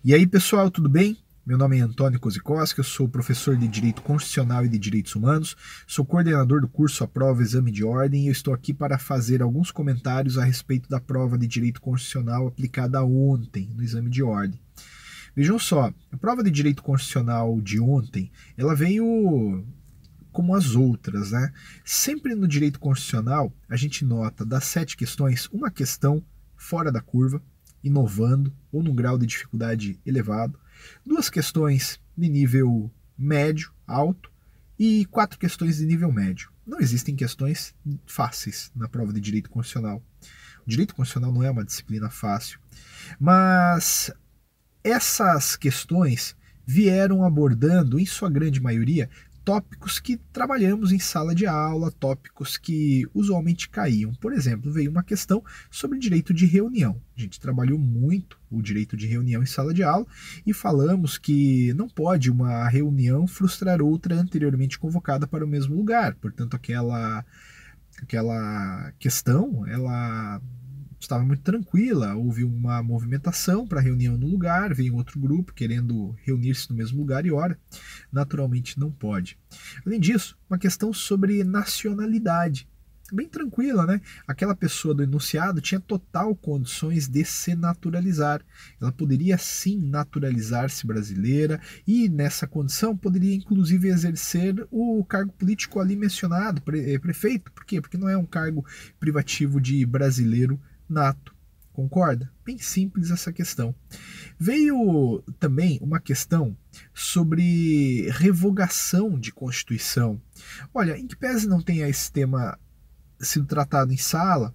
E aí, pessoal, tudo bem? Meu nome é Antônio Kozikowski, eu sou professor de Direito Constitucional e de Direitos Humanos, sou coordenador do curso A Prova Exame de Ordem e eu estou aqui para fazer alguns comentários a respeito da prova de Direito Constitucional aplicada ontem no Exame de Ordem. Vejam só, a prova de Direito Constitucional de ontem, ela veio como as outras, né? Sempre no Direito Constitucional, a gente nota das 7 questões, uma questão fora da curva, inovando ou num grau de dificuldade elevado, 2 questões de nível médio, alto e 4 questões de nível médio. Não existem questões fáceis na prova de Direito Constitucional. O Direito Constitucional não é uma disciplina fácil, mas essas questões vieram abordando, em sua grande maioria, tópicos que trabalhamos em sala de aula, tópicos que usualmente caíam. Por exemplo, veio uma questão sobre direito de reunião. A gente trabalhou muito o direito de reunião em sala de aula e falamos que não pode uma reunião frustrar outra anteriormente convocada para o mesmo lugar. Portanto, aquela questão, ela estava muito tranquila, houve uma movimentação para reunião no lugar, veio outro grupo querendo reunir-se no mesmo lugar e ora, naturalmente não pode. Além disso, uma questão sobre nacionalidade, bem tranquila, né? Aquela pessoa do enunciado tinha total condições de se naturalizar. Ela poderia sim naturalizar-se brasileira e nessa condição poderia inclusive exercer o cargo político ali mencionado, prefeito. Por quê? Porque não é um cargo privativo de brasileiro nato. Concorda? Bem simples essa questão. Veio também uma questão sobre revogação de Constituição. Olha, em que pese não tenha esse tema sido tratado em sala,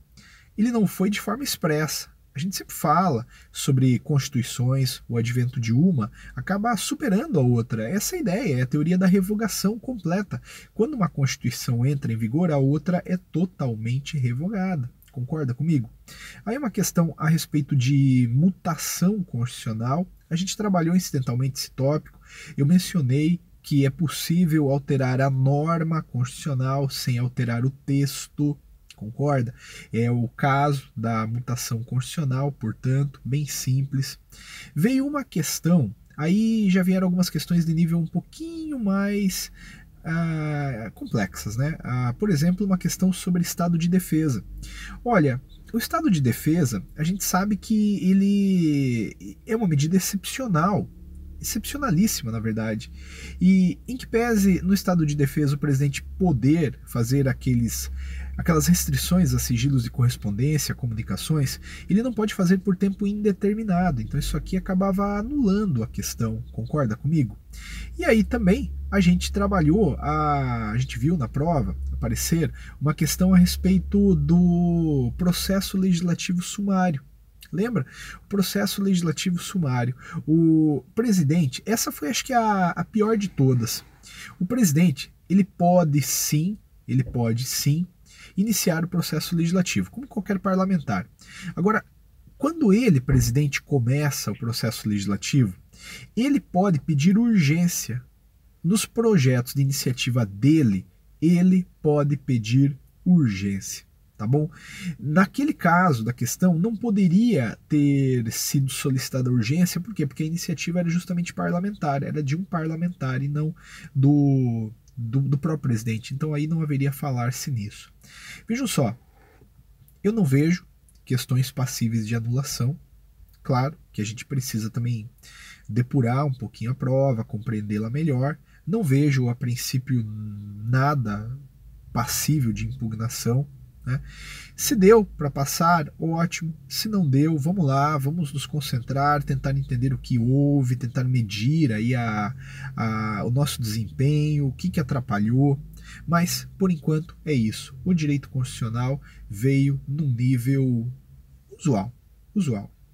ele não foi de forma expressa. A gente sempre fala sobre constituições, o advento de uma acaba superando a outra. Essa é a ideia, é a teoria da revogação completa. Quando uma Constituição entra em vigor, a outra é totalmente revogada. Concorda comigo? Aí uma questão a respeito de mutação constitucional. A gente trabalhou incidentalmente esse tópico. Eu mencionei que é possível alterar a norma constitucional sem alterar o texto. Concorda? É o caso da mutação constitucional, portanto, bem simples. Veio uma questão, aí já vieram algumas questões de nível um pouquinho mais complexas, né? Por exemplo, uma questão sobre estado de defesa. Olha, o estado de defesa, a gente sabe que ele é uma medida excepcional, excepcionalíssima, na verdade. E em que pese no estado de defesa o presidente poder fazer aquelas restrições a sigilos de correspondência, comunicações, ele não pode fazer por tempo indeterminado. Então isso aqui acabava anulando a questão, concorda comigo? E aí também a gente trabalhou, a gente viu na prova aparecer uma questão a respeito do processo legislativo sumário. Lembra? O processo legislativo sumário. O presidente, essa foi acho que a pior de todas. O presidente, ele pode sim iniciar o processo legislativo, como qualquer parlamentar. Agora, quando ele, presidente, começa o processo legislativo, ele pode pedir urgência. Nos projetos de iniciativa dele, ele pode pedir urgência. Tá bom? Naquele caso da questão, não poderia ter sido solicitada urgência, por quê? Porque a iniciativa era justamente parlamentar, era de um parlamentar e não do próprio presidente. Então aí não haveria falar-se nisso. Vejam só, eu não vejo questões passíveis de anulação. Claro que a gente precisa também depurar um pouquinho a prova, compreendê-la melhor. Não vejo, a princípio, nada passível de impugnação. Né? Se deu para passar, ótimo. Se não deu, vamos lá, vamos nos concentrar, tentar entender o que houve, tentar medir aí o nosso desempenho, o que atrapalhou. Mas, por enquanto, é isso. O direito constitucional veio num nível usual.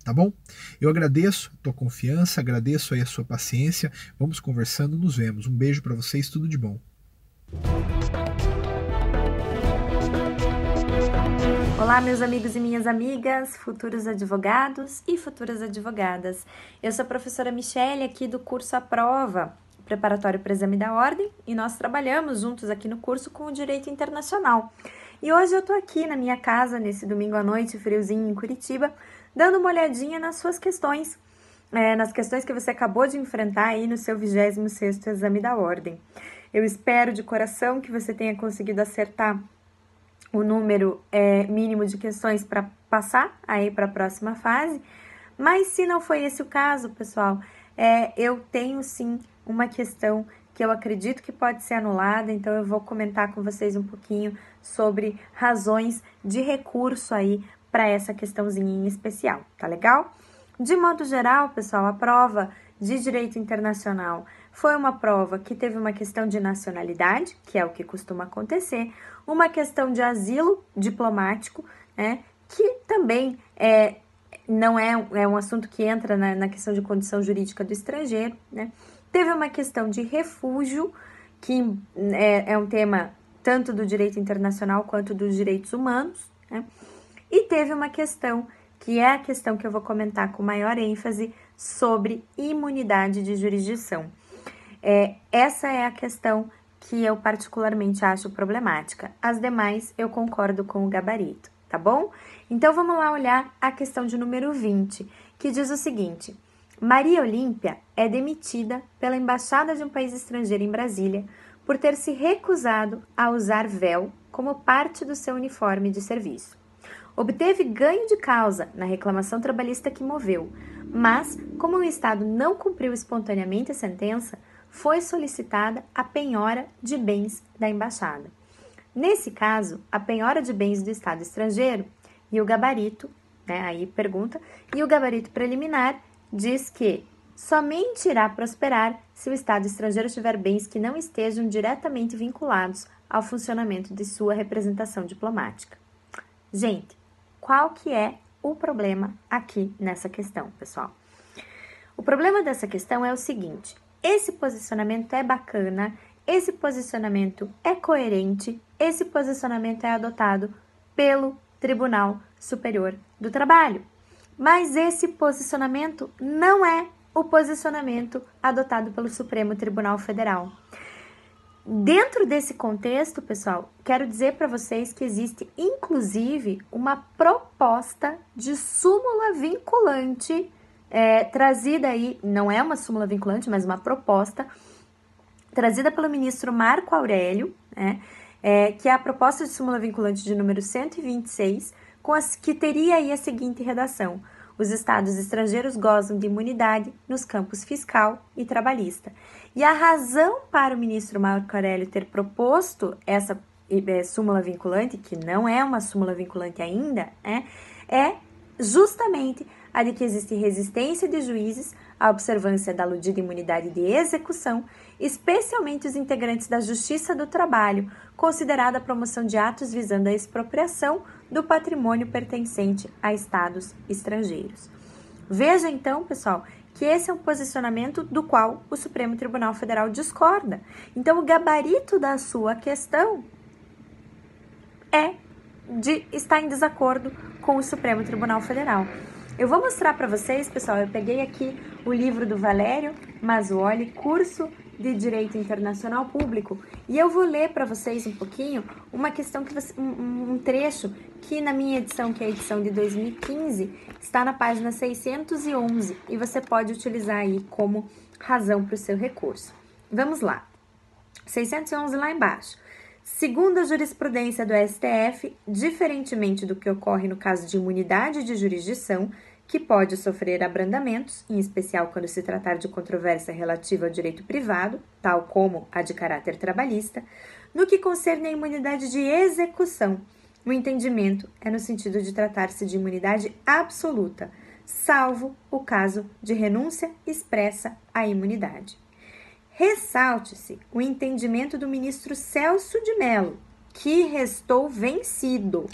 Tá bom? Eu agradeço a tua confiança, agradeço aí a sua paciência. Vamos conversando, nos vemos. Um beijo para vocês, tudo de bom. Olá, meus amigos e minhas amigas, futuros advogados e futuras advogadas. Eu sou a professora Michele, aqui do curso A Prova, preparatório para exame da ordem, e nós trabalhamos juntos aqui no curso com o direito internacional. E hoje eu tô aqui na minha casa, nesse domingo à noite, friozinho em Curitiba, dando uma olhadinha nas suas questões nas questões que você acabou de enfrentar aí no seu 26º exame da ordem. Eu espero de coração que você tenha conseguido acertar o número mínimo de questões para passar aí para a próxima fase, mas se não foi esse o caso, pessoal, eu tenho sim uma questão que eu acredito que pode ser anulada, então eu vou comentar com vocês um pouquinho sobre razões de recurso aí para essa questãozinha em especial, tá legal? De modo geral, pessoal, a prova de Direito Internacional foi uma prova que teve uma questão de nacionalidade, que é o que costuma acontecer, uma questão de asilo diplomático, né, que também não é um assunto que entra na questão de condição jurídica do estrangeiro, né? Teve uma questão de refúgio, que é um tema tanto do direito internacional quanto dos direitos humanos, né? E teve uma questão, que é a questão que eu vou comentar com maior ênfase, sobre imunidade de jurisdição. Essa é a questão que eu particularmente acho problemática. As demais eu concordo com o gabarito, tá bom? Então vamos lá olhar a questão de número 20, que diz o seguinte: Maria Olímpia é demitida pela embaixada de um país estrangeiro em Brasília por ter se recusado a usar véu como parte do seu uniforme de serviço. Obteve ganho de causa na reclamação trabalhista que moveu, mas, como o Estado não cumpriu espontaneamente a sentença, foi solicitada a penhora de bens da embaixada. Nesse caso, a penhora de bens do Estado estrangeiro e o gabarito, aí pergunta, e o gabarito preliminar diz que somente irá prosperar se o Estado estrangeiro tiver bens que não estejam diretamente vinculados ao funcionamento de sua representação diplomática. Gente, qual que é o problema aqui nessa questão, pessoal? O problema dessa questão é o seguinte: esse posicionamento é bacana, esse posicionamento é coerente, esse posicionamento é adotado pelo Tribunal Superior do Trabalho. Mas esse posicionamento não é o posicionamento adotado pelo Supremo Tribunal Federal. Dentro desse contexto, pessoal, quero dizer para vocês que existe, inclusive, uma proposta de súmula vinculante trazida aí, não é uma súmula vinculante, mas uma proposta trazida pelo ministro Marco Aurélio, que é a proposta de súmula vinculante de número 126, que teria aí a seguinte redação: os estados estrangeiros gozam de imunidade nos campos fiscal e trabalhista. E a razão para o ministro Marco Aurélio ter proposto essa súmula vinculante, que não é uma súmula vinculante ainda, é justamente a de que existe resistência de juízes à observância da aludida imunidade de execução, especialmente os integrantes da Justiça do Trabalho, considerada a promoção de atos visando a expropriação do patrimônio pertencente a estados estrangeiros. Veja então, pessoal, que esse é um posicionamento do qual o Supremo Tribunal Federal discorda. Então, o gabarito da sua questão está em desacordo com o Supremo Tribunal Federal. Eu vou mostrar para vocês, pessoal, eu peguei aqui o livro do Valério Mazzuoli, Curso de Direito Internacional Público, e eu vou ler para vocês um pouquinho uma questão, um trecho que na minha edição, que é a edição de 2015, está na página 611, e você pode utilizar aí como razão para o seu recurso. Vamos lá. 611 lá embaixo. Segundo a jurisprudência do STF, diferentemente do que ocorre no caso de imunidade de jurisdição, que pode sofrer abrandamentos, em especial quando se tratar de controvérsia relativa ao direito privado, tal como a de caráter trabalhista, no que concerne a imunidade de execução, o entendimento é no sentido de tratar-se de imunidade absoluta, salvo o caso de renúncia expressa à imunidade. Ressalte-se o entendimento do ministro Celso de Mello, que restou vencido,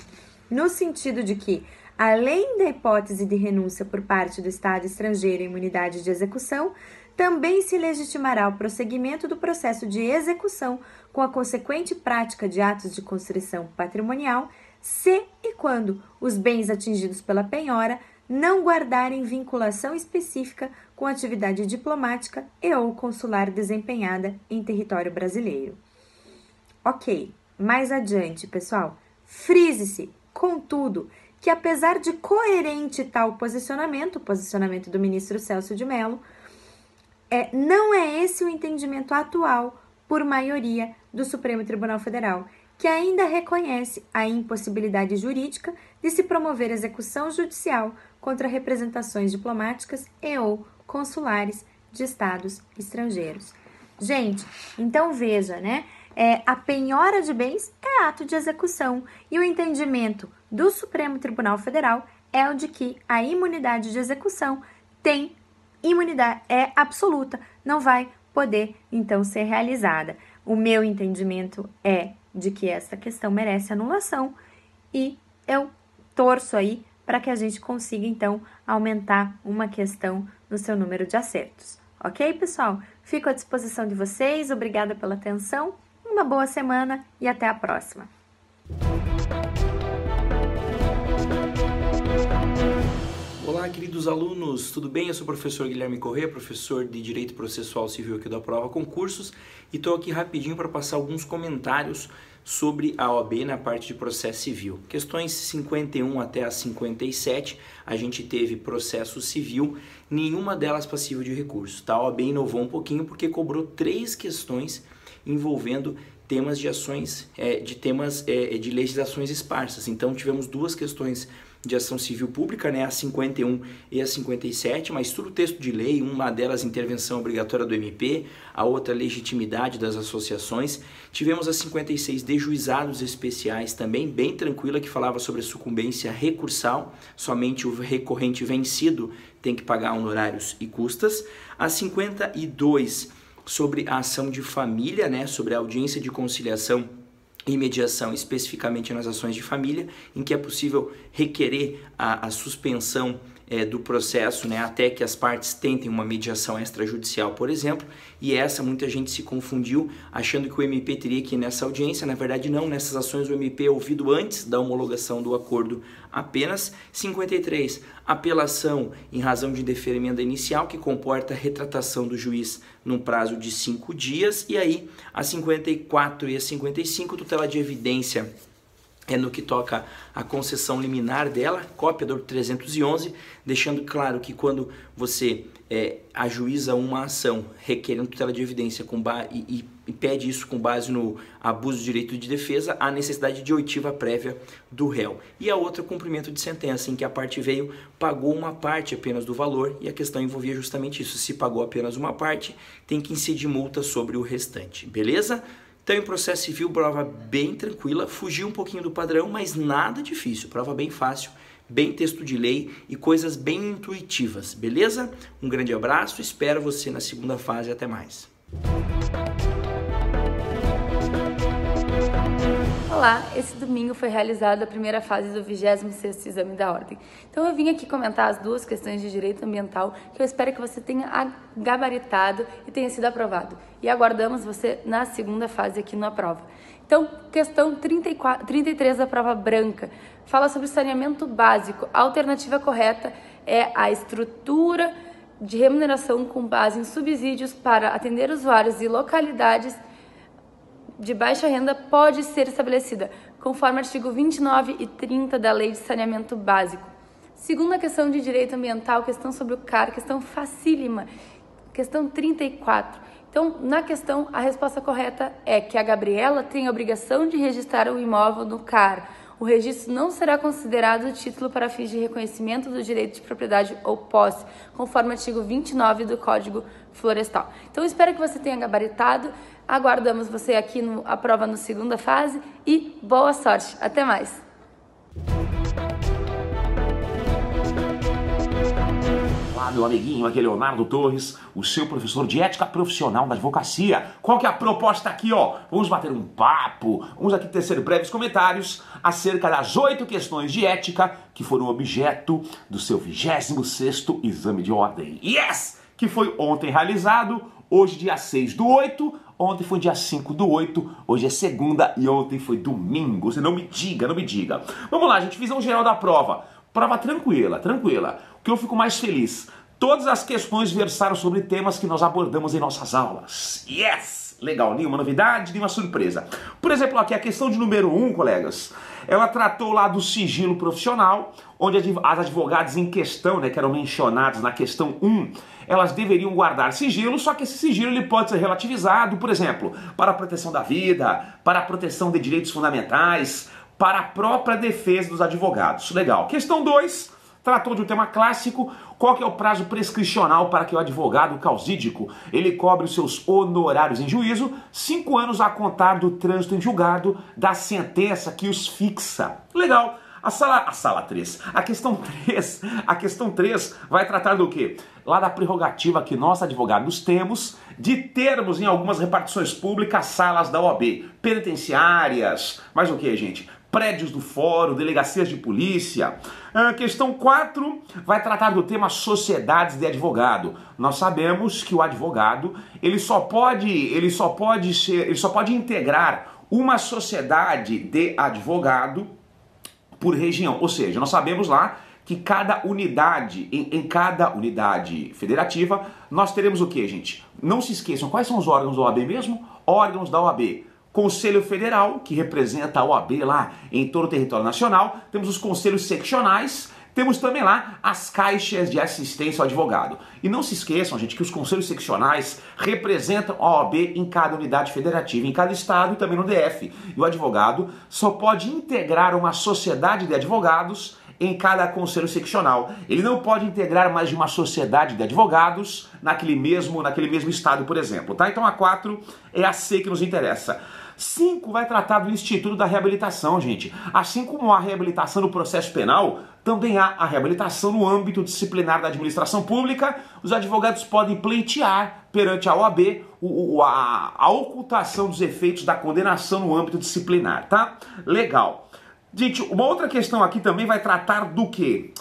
no sentido de que, além da hipótese de renúncia por parte do Estado estrangeiro à imunidade de execução, também se legitimará o prosseguimento do processo de execução com a consequente prática de atos de constrição patrimonial, se e quando os bens atingidos pela penhora não guardarem vinculação específica com a atividade diplomática e ou consular desempenhada em território brasileiro. Ok, mais adiante, pessoal, frise-se, contudo, que apesar de coerente tal posicionamento, o posicionamento do ministro Celso de Mello, não é esse o entendimento atual por maioria do Supremo Tribunal Federal, que ainda reconhece a impossibilidade jurídica de se promover execução judicial contra representações diplomáticas e ou consulares de estados estrangeiros. Gente, então veja, né? A penhora de bens é ato de execução e o entendimento do Supremo Tribunal Federal é o de que a imunidade de execução tem imunidade, é absoluta, não vai poder então ser realizada. O meu entendimento é de que essa questão merece anulação e eu torço aí para que a gente consiga então aumentar uma questão no seu número de acertos. Ok, pessoal? Fico à disposição de vocês, obrigada pela atenção, uma boa semana e até a próxima. Olá, queridos alunos, tudo bem? Eu sou o professor Guilherme Corrêa, professor de Direito Processual Civil aqui da Prova Concursos, e estou aqui rapidinho para passar alguns comentários sobre a OAB na parte de processo civil. Questões 51 até a 57, a gente teve processo civil, nenhuma delas passível de recurso. Tá? A OAB inovou um pouquinho porque cobrou 3 questões envolvendo temas de ações, de legislações esparsas. Então tivemos 2 questões de ação civil pública, né, a 51 e a 57, mas tudo texto de lei, uma delas intervenção obrigatória do MP, a outra legitimidade das associações. Tivemos a 56 de juizados especiais também, bem tranquila, que falava sobre a sucumbência recursal, somente o recorrente vencido tem que pagar honorários e custas. A 52 sobre a ação de família, né, sobre a audiência de conciliação e mediação, especificamente nas ações de família, em que é possível requerer a suspensão do processo, né, até que as partes tentem uma mediação extrajudicial, por exemplo, e muita gente se confundiu achando que o MP teria que ir nessa audiência. Na verdade não, nessas ações o MP é ouvido antes da homologação do acordo apenas. 53, apelação em razão de indeferimento inicial, que comporta retratação do juiz num prazo de 5 dias, e aí a 54 e a 55, tutela de evidência, no que toca a concessão liminar dela, cópia do 311, deixando claro que quando você ajuiza uma ação requerendo tutela de evidência e pede isso com base no abuso de direito de defesa, há necessidade de oitiva prévia do réu. E a outra, cumprimento de sentença, em que a parte veio, pagou uma parte apenas do valor, e a questão envolvia justamente isso. Se pagou apenas uma parte, tem que incidir multa sobre o restante, beleza? Então, em processo civil, prova bem tranquila, fugiu um pouquinho do padrão, mas nada difícil, prova bem fácil, bem texto de lei e coisas bem intuitivas, beleza? Um grande abraço, espero você na segunda fase, até mais. Olá, esse domingo foi realizada a primeira fase do 26º Exame da Ordem. Então eu vim aqui comentar as 2 questões de direito ambiental que eu espero que você tenha gabaritado e tenha sido aprovado. E aguardamos você na segunda fase aqui na prova. Então, questão 33 da prova branca fala sobre saneamento básico. A alternativa correta é a estrutura de remuneração com base em subsídios para atender usuários e localidades de baixa renda pode ser estabelecida, conforme artigo 29 e 30 da Lei de Saneamento Básico. Segunda questão de direito ambiental, questão sobre o CAR, questão facílima, questão 34. Então, na questão, a resposta correta é que a Gabriela tem a obrigação de registrar o imóvel no CAR. O registro não será considerado título para fins de reconhecimento do direito de propriedade ou posse, conforme o artigo 29 do Código Florestal. Então, espero que você tenha gabaritado. Aguardamos você aqui na prova na segunda fase e boa sorte. Até mais! Olá, meu amiguinho, aqui é Leonardo Torres, o seu professor de ética profissional da advocacia. Qual que é a proposta aqui, ó? Vamos bater um papo, vamos aqui tecer breves comentários acerca das 8 questões de ética que foram objeto do seu 26º Exame de Ordem. Yes! Que foi ontem realizado, hoje dia 6/8, ontem foi dia 5/8, hoje é segunda e ontem foi domingo. Você não me diga, não me diga. Vamos lá, gente, visão geral da prova. Prova tranquila, tranquila. O que eu fico mais feliz? Todas as questões versaram sobre temas que nós abordamos em nossas aulas. Yes! Legal, nenhuma novidade, nenhuma surpresa. Por exemplo, aqui a questão de número 1, colegas, ela tratou lá do sigilo profissional, onde as advogadas em questão, né, que eram mencionadas na questão 1, elas deveriam guardar sigilo, só que esse sigilo ele pode ser relativizado, por exemplo, para a proteção da vida, para a proteção de direitos fundamentais, para a própria defesa dos advogados. Legal. Questão 2, tratou de um tema clássico. Qual que é o prazo prescricional para que o advogado causídico ele cobre os seus honorários em juízo? 5 anos a contar do trânsito em julgado da sentença que os fixa. Legal. A questão 3 vai tratar do quê? Lá da prerrogativa que nós advogados temos de termos em algumas repartições públicas salas da OAB, penitenciárias, mais o que, gente? Prédios do fórum, delegacias de polícia. A questão 4 vai tratar do tema sociedades de advogado. Nós sabemos que o advogado ele só pode integrar uma sociedade de advogado por região. Ou seja, nós sabemos lá que cada unidade, em cada unidade federativa, nós teremos o que, gente? Não se esqueçam, quais são os órgãos da OAB mesmo? Órgãos da OAB. Conselho Federal, que representa a OAB lá em todo o território nacional. Temos os conselhos seccionais. Temos também lá as caixas de assistência ao advogado. E não se esqueçam, gente, que os conselhos seccionais representam a OAB em cada unidade federativa, em cada estado e também no DF. E o advogado só pode integrar uma sociedade de advogados em cada conselho seccional. Ele não pode integrar mais de uma sociedade de advogados naquele mesmo estado, por exemplo. Tá? Então a 4 é a C que nos interessa. 5 vai tratar do Instituto da Reabilitação, gente. Assim como há reabilitação no processo penal, também há a reabilitação no âmbito disciplinar da administração pública. Os advogados podem pleitear perante a OAB a ocultação dos efeitos da condenação no âmbito disciplinar, tá? Legal. Gente, uma outra questão aqui também vai tratar do quê?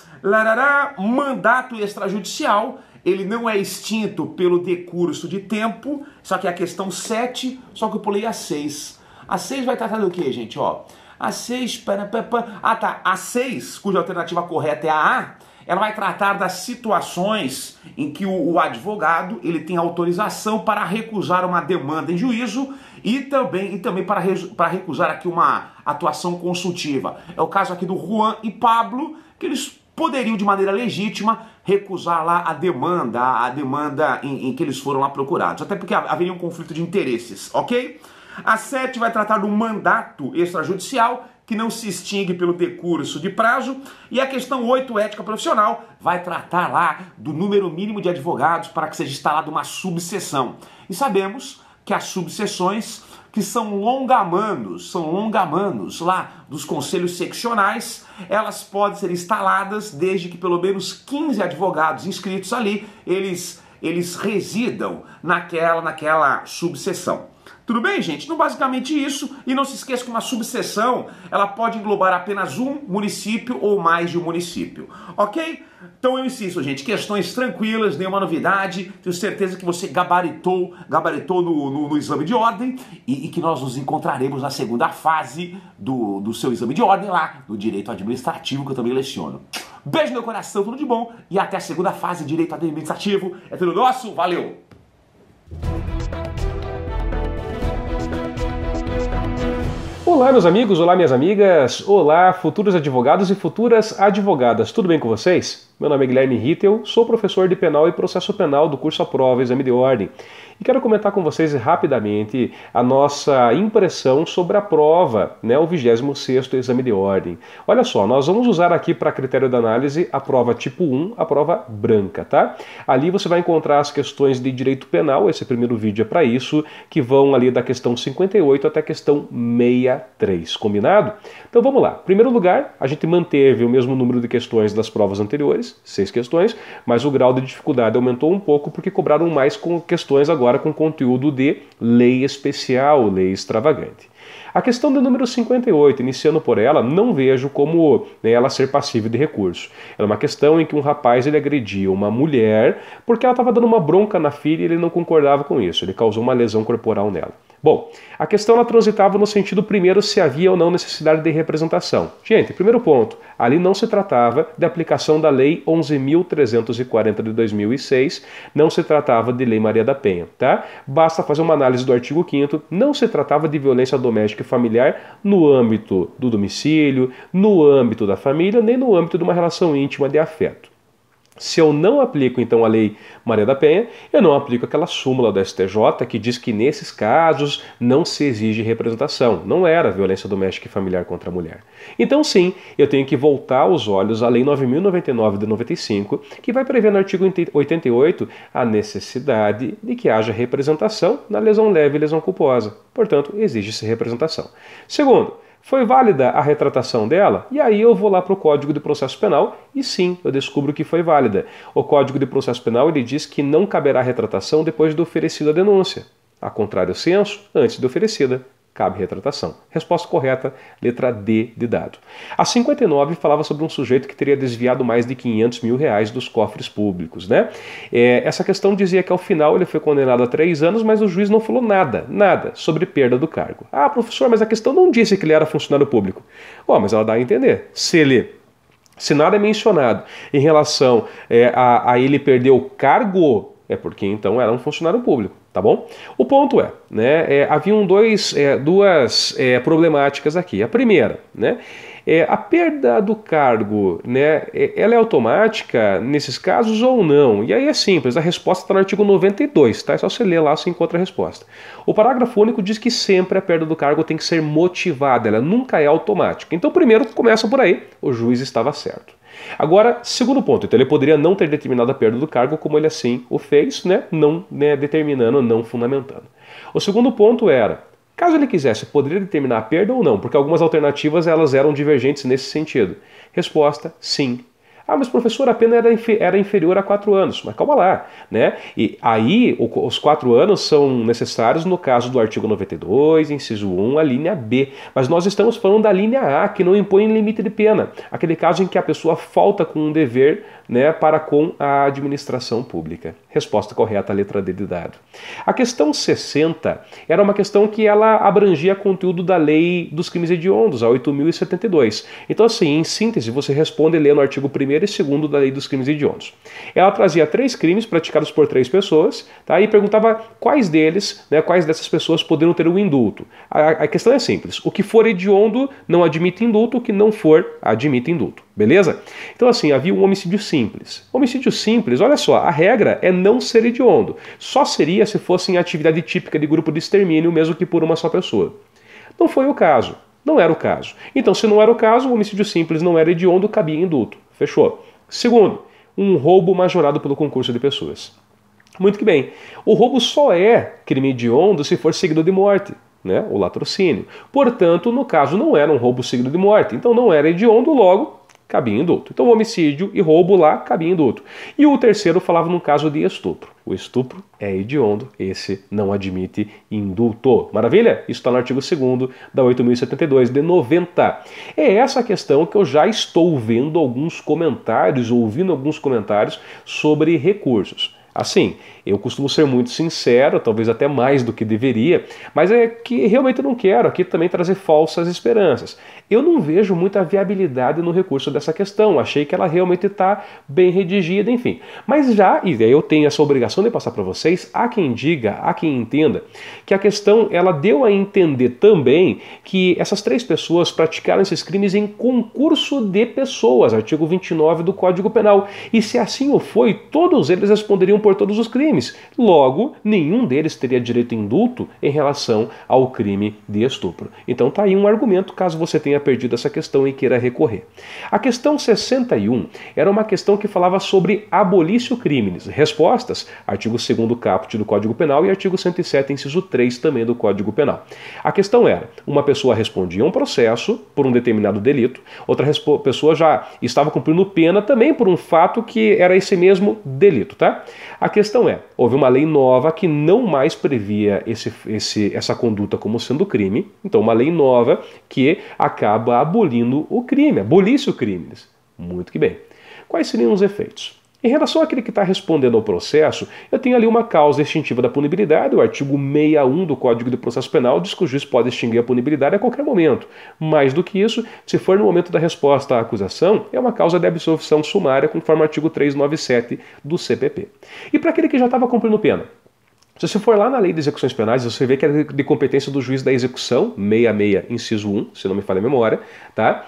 Mandato extrajudicial. Ele não é extinto pelo decurso de tempo, só que é a questão 7, só que eu pulei a 6. A 6 vai tratar do quê, gente? Ó, a 6, a 6, cuja alternativa correta é a A, ela vai tratar das situações em que o advogado ele tem autorização para recusar uma demanda em juízo e também para recusar aqui uma atuação consultiva. É o caso aqui do Juan e Pablo, que eles poderiam de maneira legítima recusar lá a demanda em que eles foram lá procurados, até porque haveria um conflito de interesses, ok? A 7 vai tratar do mandato extrajudicial, que não se extingue pelo decurso de prazo, e a questão 8, ética profissional, vai tratar lá do número mínimo de advogados para que seja instalada uma subseção. E sabemos que as subseções, que são longamanos lá dos conselhos seccionais, elas podem ser instaladas desde que pelo menos 15 advogados inscritos ali, eles residam naquela subseção. Tudo bem, gente? Então, basicamente isso. E não se esqueça que uma subseção, ela pode englobar apenas um município ou mais de um município. Ok? Então eu insisto, gente, questões tranquilas, nenhuma novidade. Tenho certeza que você gabaritou no exame de ordem e que nós nos encontraremos na segunda fase do seu exame de ordem lá, no direito administrativo, que eu também leciono. Beijo no coração, tudo de bom. E até a segunda fase, direito administrativo. É tudo nosso, valeu! Olá, meus amigos, olá, minhas amigas, olá, futuros advogados e futuras advogadas, tudo bem com vocês? Meu nome é Guilherme Rittel, sou professor de Penal e Processo Penal do curso à prova Exame de Ordem e quero comentar com vocês rapidamente a nossa impressão sobre a prova, o 26º Exame de Ordem. Olha só, nós vamos usar aqui para critério de análise a prova tipo 1, a prova branca, tá? Ali você vai encontrar as questões de direito penal, esse primeiro vídeo é para isso, que vão ali da questão 58 até a questão 63, combinado? Então vamos lá. Em primeiro lugar, a gente manteve o mesmo número de questões das provas anteriores, 6 questões, mas o grau de dificuldade aumentou um pouco porque cobraram mais com questões agora com conteúdo de lei especial, lei extravagante. A questão do número 58, iniciando por ela, não vejo como ela ser passível de recurso. Era uma questão em que um rapaz ele agredia uma mulher porque ela estava dando uma bronca na filha e ele não concordava com isso. Ele causou uma lesão corporal nela. Bom, a questão ela transitava no sentido primeiro se havia ou não necessidade de representação. Gente, primeiro ponto, ali não se tratava de aplicação da Lei 11.340 de 2006, não se tratava de Lei Maria da Penha, tá? Basta fazer uma análise do artigo 5º, não se tratava de violência doméstica e familiar no âmbito do domicílio, no âmbito da família, nem no âmbito de uma relação íntima de afeto. Se eu não aplico, então, a Lei Maria da Penha, eu não aplico aquela súmula do STJ que diz que, nesses casos, não se exige representação. Não era violência doméstica e familiar contra a mulher. Então, sim, eu tenho que voltar os olhos à Lei 9.099 de 95, que vai prever no artigo 88 a necessidade de que haja representação na lesão leve e lesão culposa. Portanto, exige-se representação. Segundo, foi válida a retratação dela? E aí eu vou lá para o Código de Processo Penal e sim, eu descubro que foi válida. O Código de Processo Penal ele diz que não caberá retratação depois de oferecida a denúncia. A contrário senso, antes de oferecida, cabe retratação. Resposta correta, letra D de dado. A 59 falava sobre um sujeito que teria desviado mais de R$500 mil dos cofres públicos, né? Essa questão dizia que ao final ele foi condenado a 3 anos, mas o juiz não falou nada sobre perda do cargo. Ah, professor, mas a questão não disse que ele era funcionário público. Mas ela dá a entender. Se nada é mencionado em relação a ele perder o cargo, é porque então era um funcionário público, tá bom? O ponto haviam duas problemáticas aqui. A primeira, a perda do cargo, ela é automática nesses casos ou não? E aí é simples, a resposta está no artigo 92, tá? É só você ler lá, você encontra a resposta. O parágrafo único diz que sempre a perda do cargo tem que ser motivada, ela nunca é automática. Então primeiro começa por aí, o juiz estava certo. Agora, segundo ponto, então ele poderia não ter determinado a perda do cargo como ele assim o fez, não determinando, não fundamentando. O segundo ponto era, caso ele quisesse, poderia determinar a perda ou não, porque algumas alternativas elas eram divergentes nesse sentido. Resposta, sim. Ah, mas professor, a pena era inferior a 4 anos. Mas calma lá, E aí, os 4 anos são necessários no caso do artigo 92, inciso 1, a linha B. Mas nós estamos falando da linha A, que não impõe limite de pena. Aquele caso em que a pessoa falta com um dever para com a administração pública. Resposta correta, letra D de dado. A questão 60 era uma questão que ela abrangia conteúdo da lei dos crimes hediondos, a 8.072. Então, assim, em síntese, você responde lendo o artigo 1º e 2º da lei dos crimes hediondos. Ela trazia 3 crimes praticados por 3 pessoas, tá? E perguntava quais dessas pessoas poderiam ter o indulto. A questão é simples. O que for hediondo não admite indulto, o que não for admite indulto. Beleza? Então assim, havia um homicídio simples. Homicídio simples, olha só, a regra é não ser hediondo. Só seria se fosse em atividade típica de grupo de extermínio, mesmo que por uma só pessoa. Não foi o caso. Não era o caso. Então, se não era o caso, o homicídio simples não era hediondo, cabia indulto. Fechou? Segundo, um roubo majorado pelo concurso de pessoas. Muito que bem. O roubo só é crime hediondo se for seguido de morte. O latrocínio. Portanto, no caso, não era um roubo seguido de morte. Então, não era hediondo, logo cabia indulto. Então, homicídio e roubo lá cabia indulto. E o terceiro falava no caso de estupro. O estupro é hediondo, esse não admite indulto. Maravilha? Isso está no artigo 2º da 8.072 de 90. É essa questão que eu já estou vendo ouvindo alguns comentários sobre recursos. Assim, eu costumo ser muito sincero, talvez até mais do que deveria, mas é que realmente eu não quero aqui também trazer falsas esperanças. Eu não vejo muita viabilidade no recurso dessa questão, achei que ela realmente está bem redigida, enfim. Mas e aí eu tenho essa obrigação de passar para vocês, há quem diga, há quem entenda, que a questão ela deu a entender também que essas 3 pessoas praticaram esses crimes em concurso de pessoas, artigo 29 do Código Penal. E se assim o foi, todos eles responderiam por todos os crimes. Logo, nenhum deles teria direito a indulto em relação ao crime de estupro. Então tá aí um argumento caso você tenha perdido essa questão e queira recorrer. A questão 61 era uma questão que falava sobre abolício crimes. Respostas, artigo 2º caput do Código Penal e artigo 107, inciso 3 também do Código Penal. A questão era, uma pessoa respondia a um processo por um determinado delito, outra pessoa já estava cumprindo pena também por um fato que era esse mesmo delito, tá? A questão é, houve uma lei nova que não mais previa essa conduta como sendo crime, então uma lei nova que acaba abolindo o crime, abolisse o crime. Muito que bem. Quais seriam os efeitos? Em relação àquele que está respondendo ao processo, eu tenho ali uma causa extintiva da punibilidade, o artigo 61 do Código de Processo Penal diz que o juiz pode extinguir a punibilidade a qualquer momento. Mais do que isso, se for no momento da resposta à acusação, é uma causa de absolvição sumária, conforme o artigo 397 do CPP. E para aquele que já estava cumprindo pena? Se você for lá na Lei de Execuções Penais, você vê que é de competência do juiz da execução, 66, inciso 1, se não me falha a memória, tá?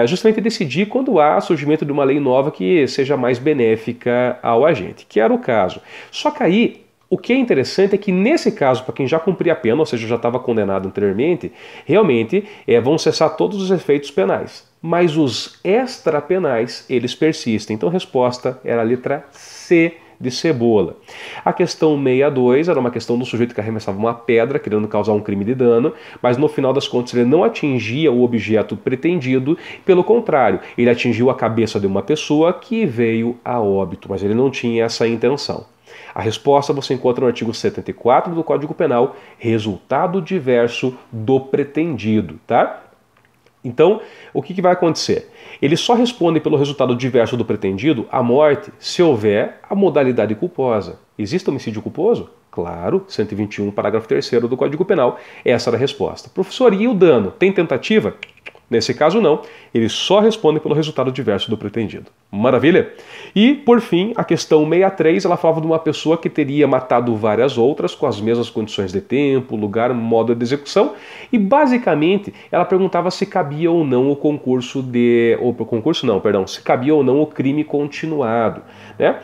Justamente decidir quando há surgimento de uma lei nova que seja mais benéfica ao agente, que era o caso. Só que aí, o que é interessante é que nesse caso, para quem já cumpria a pena, ou seja, já estava condenado anteriormente, realmente vão cessar todos os efeitos penais. Mas os extrapenais, eles persistem. Então a resposta era a letra C, de cebola. A questão 62 era uma questão do sujeito que arremessava uma pedra querendo causar um crime de dano, mas no final das contas ele não atingia o objeto pretendido, pelo contrário, ele atingiu a cabeça de uma pessoa que veio a óbito, mas ele não tinha essa intenção. A resposta você encontra no artigo 74 do Código Penal, resultado diverso do pretendido, tá? Então, o que vai acontecer? Ele só responde pelo resultado diverso do pretendido, a morte, se houver a modalidade culposa. Existe homicídio culposo? Claro, 121, parágrafo 3º do Código Penal. Essa era a resposta. Professor, e o dano? Tem tentativa? Nesse caso não, ele só responde pelo resultado diverso do pretendido. Maravilha? E, por fim, a questão 63, ela falava de uma pessoa que teria matado várias outras com as mesmas condições de tempo, lugar, modo de execução, e basicamente ela perguntava se cabia ou não o se cabia ou não o crime continuado, né?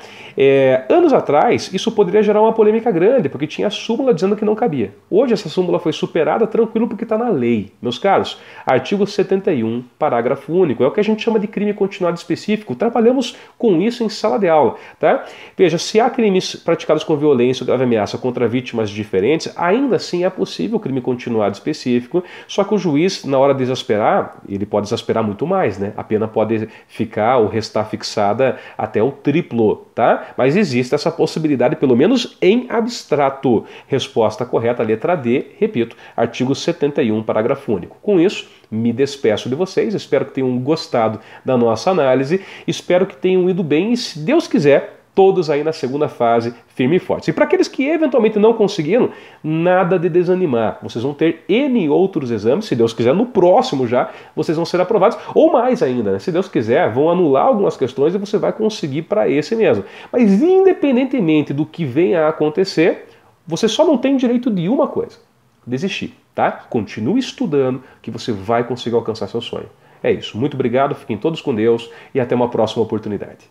Anos atrás, isso poderia gerar uma polêmica grande, porque tinha a súmula dizendo que não cabia. Hoje essa súmula foi superada, tranquilo, porque está na lei. Meus caros, artigo 71, parágrafo único, é o que a gente chama de crime continuado específico. Trabalhamos com isso em sala de aula, tá? Veja, se há crimes praticados com violência ou grave ameaça contra vítimas diferentes, ainda assim é possível o crime continuado específico, só que o juiz, na hora de exasperar, ele pode exasperar muito mais, né? A pena pode ficar ou restar fixada até o triplo, tá? Mas existe essa possibilidade, pelo menos em abstrato. Resposta correta, letra D, repito, artigo 71, parágrafo único. Com isso, me despeço de vocês, espero que tenham gostado da nossa análise, espero que tenham ido bem e, se Deus quiser, todos aí na segunda fase, firme e forte. E para aqueles que eventualmente não conseguiram, nada de desanimar. Vocês vão ter N outros exames, se Deus quiser, no próximo já, vocês vão ser aprovados, ou mais ainda, né? Se Deus quiser, vão anular algumas questões e você vai conseguir para esse mesmo. Mas independentemente do que venha a acontecer, você só não tem direito de uma coisa: desistir, tá? Continue estudando que você vai conseguir alcançar seu sonho. É isso. Muito obrigado, fiquem todos com Deus e até uma próxima oportunidade.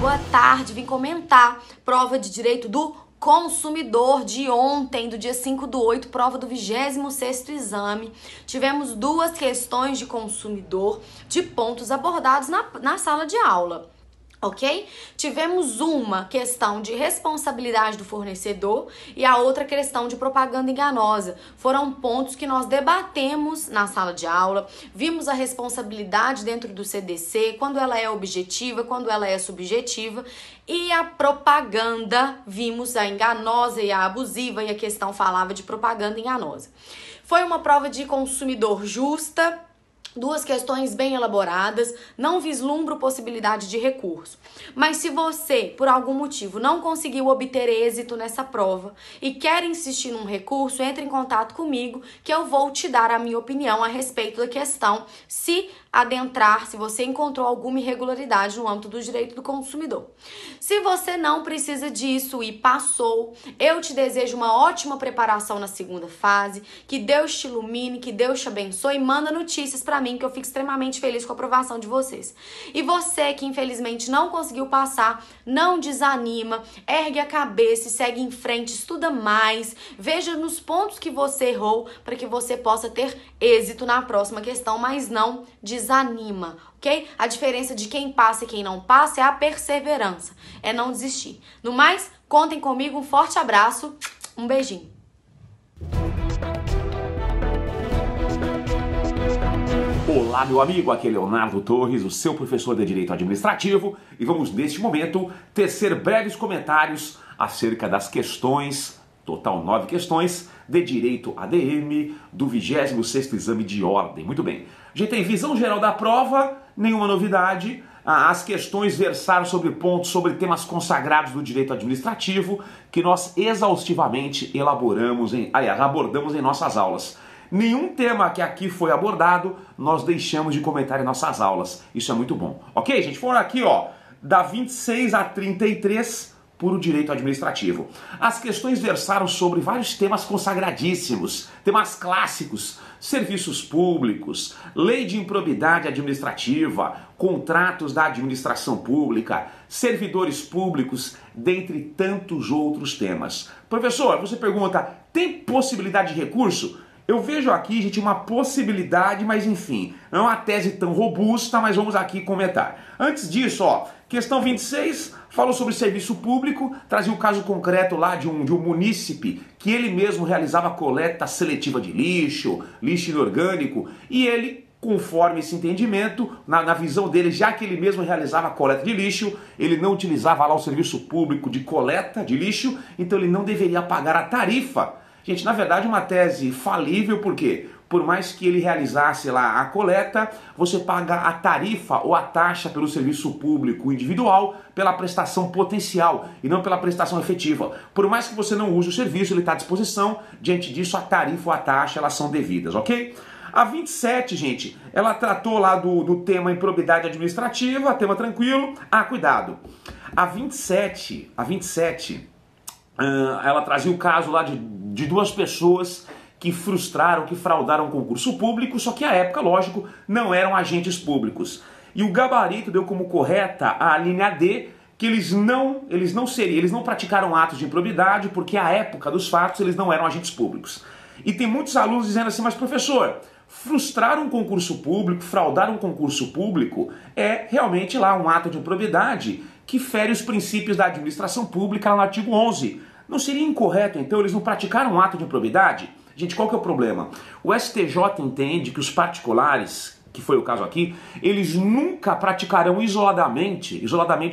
Boa tarde, vim comentar prova de direito do consumidor de ontem, do dia 5/8, prova do 26º exame. Tivemos duas questões de consumidor de pontos abordados na sala de aula. Ok? Tivemos uma questão de responsabilidade do fornecedor e a outra questão de propaganda enganosa. Foram pontos que nós debatemos na sala de aula, vimos a responsabilidade dentro do CDC, quando ela é objetiva, quando ela é subjetiva, e a propaganda, vimos a enganosa e a abusiva, e a questão falava de propaganda enganosa. Foi uma prova de consumidor justa, duas questões bem elaboradas, não vislumbro possibilidade de recurso. Mas se você, por algum motivo, não conseguiu obter êxito nessa prova e quer insistir num recurso, entre em contato comigo que eu vou te dar a minha opinião a respeito da questão, se você encontrou alguma irregularidade no âmbito do direito do consumidor. Se você não precisa disso e passou, eu te desejo uma ótima preparação na segunda fase, que Deus te ilumine, que Deus te abençoe e manda notícias para mim, que eu fico extremamente feliz com a aprovação de vocês. E você que infelizmente não conseguiu passar, não desanima, ergue a cabeça e segue em frente, estuda mais, veja nos pontos que você errou para que você possa ter êxito na próxima questão, mas não desanima, ok? A diferença de quem passa e quem não passa é a perseverança, é não desistir. No mais, contem comigo, um forte abraço, um beijinho. Olá, meu amigo, aqui é Leonardo Torres, o seu professor de Direito Administrativo, e vamos, neste momento, tecer breves comentários acerca das questões Total 9 questões de direito ADM do 26º exame de ordem. Muito bem. A gente tem visão geral da prova, nenhuma novidade. As questões versaram sobre pontos, sobre temas consagrados do direito administrativo, que nós exaustivamente abordamos em nossas aulas. Nenhum tema que aqui foi abordado, nós deixamos de comentar em nossas aulas. Isso é muito bom. Ok, gente? Foram aqui, ó, da 26 a 33, puro direito administrativo. As questões versaram sobre vários temas consagradíssimos, temas clássicos, serviços públicos, lei de improbidade administrativa, contratos da administração pública, servidores públicos, dentre tantos outros temas. Professor, você pergunta, tem possibilidade de recurso? Eu vejo aqui, gente, uma possibilidade, mas enfim, não é uma tese tão robusta, mas vamos aqui comentar. Antes disso, ó, questão 26 falou sobre serviço público, trazia o caso concreto lá de um munícipe que ele mesmo realizava coleta seletiva de lixo inorgânico, e ele, conforme esse entendimento, na visão dele, já que ele mesmo realizava a coleta de lixo, ele não utilizava lá o serviço público de coleta de lixo, então ele não deveria pagar a tarifa. Gente, na verdade, uma tese falível, porque por mais que ele realizasse lá a coleta, você paga a tarifa ou a taxa pelo serviço público individual pela prestação potencial e não pela prestação efetiva. Por mais que você não use o serviço, ele está à disposição, diante disso a tarifa ou a taxa, elas são devidas, ok? A 27, gente, ela tratou lá do tema improbidade administrativa, tema tranquilo. Ah, cuidado. A 27, ela trazia o caso lá de duas pessoas que frustraram, que fraudaram um concurso público, só que à época, lógico, não eram agentes públicos. E o gabarito deu como correta a linha D, que eles não praticaram atos de improbidade, porque à época dos fatos eles não eram agentes públicos. E tem muitos alunos dizendo assim, mas professor, frustrar um concurso público, fraudar um concurso público é realmente lá um ato de improbidade que fere os princípios da administração pública lá no artigo 11. Não seria incorreto, então, eles não praticaram um ato de improbidade? Gente, qual que é o problema? O STJ entende que os particulares, que foi o caso aqui, eles nunca praticarão isoladamente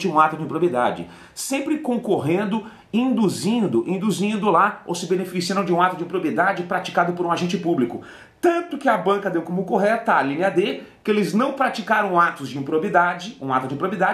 um ato de improbidade, sempre concorrendo, induzindo lá, ou se beneficiando de um ato de improbidade praticado por um agente público. Tanto que a banca deu como correta a linha D, que eles não praticaram um ato de improbidade,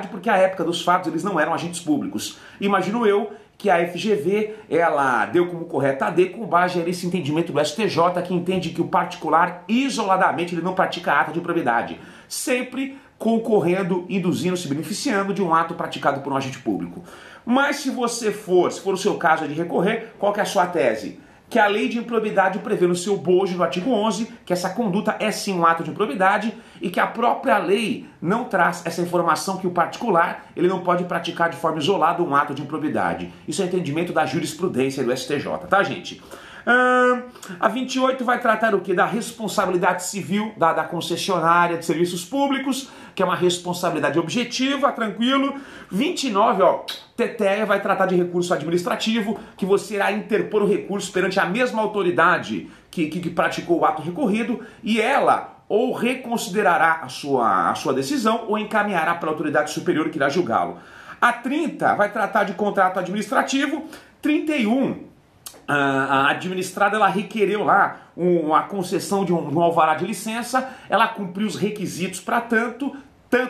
porque à época dos fatos eles não eram agentes públicos. Imagino eu que a FGV, ela deu como correta a D com base nesse entendimento do STJ, que entende que o particular, isoladamente, ele não pratica ato de improbidade, sempre concorrendo, induzindo, se beneficiando de um ato praticado por um agente público. Mas se for o seu caso de recorrer, qual que é a sua tese? Que a lei de improbidade prevê no seu bojo, no artigo 11, que essa conduta é sim um ato de improbidade e que a própria lei não traz essa informação que o particular ele não pode praticar de forma isolada um ato de improbidade. Isso é entendimento da jurisprudência do STJ, tá, gente? A 28 vai tratar o quê? Da responsabilidade civil da concessionária de serviços públicos, que é uma responsabilidade objetiva, tranquilo. 29, ó, TTE vai tratar de recurso administrativo, que você irá interpor o recurso perante a mesma autoridade que praticou o ato recorrido, e ela ou reconsiderará a sua decisão ou encaminhará para a autoridade superior que irá julgá-lo. A 30 vai tratar de contrato administrativo. 31, a administrada ela requereu lá a concessão de um alvará de licença, ela cumpriu os requisitos para tanto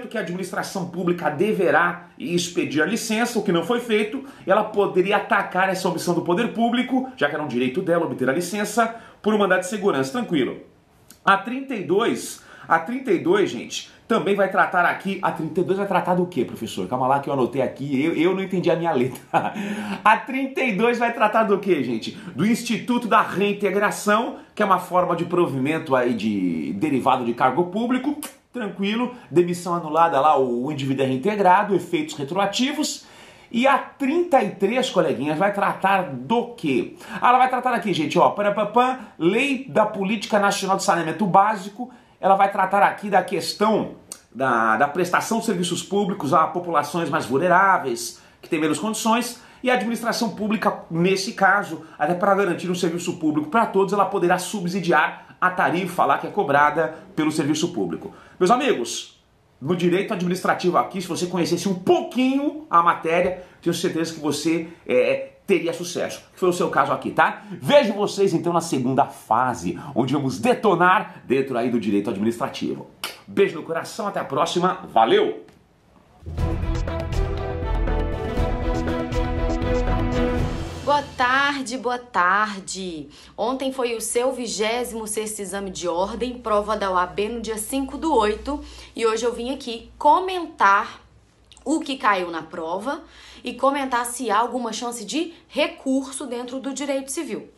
que a administração pública deverá expedir a licença, o que não foi feito, ela poderia atacar essa omissão do poder público, já que era um direito dela obter a licença, por um mandado de segurança, tranquilo. A 32, gente, também vai tratar aqui, a 32 vai tratar do quê, professor? Calma lá que eu anotei aqui, eu não entendi a minha letra. A 32 vai tratar do quê, gente? Do Instituto da Reintegração, que é uma forma de provimento aí de derivado de cargo público, tranquilo, demissão anulada lá, o indivíduo é reintegrado, efeitos retroativos. E a 33, coleguinhas, vai tratar do quê? Ela vai tratar aqui, gente, ó, Lei da Política Nacional de Saneamento Básico. Ela vai tratar aqui da questão da prestação de serviços públicos a populações mais vulneráveis, que têm menos condições, e a administração pública, nesse caso, até para garantir um serviço público para todos, ela poderá subsidiar a tarifa lá que é cobrada pelo serviço público. Meus amigos, no direito administrativo aqui, se você conhecesse um pouquinho a matéria, tenho certeza que você teria sucesso, que foi o seu caso aqui, tá? Vejo vocês então na segunda fase, onde vamos detonar dentro aí do direito administrativo. Beijo no coração, até a próxima, valeu! Boa tarde, boa tarde. Ontem foi o seu 26º exame de ordem, prova da OAB no dia 5/8, e hoje eu vim aqui comentar o que caiu na prova e comentar se há alguma chance de recurso dentro do direito civil.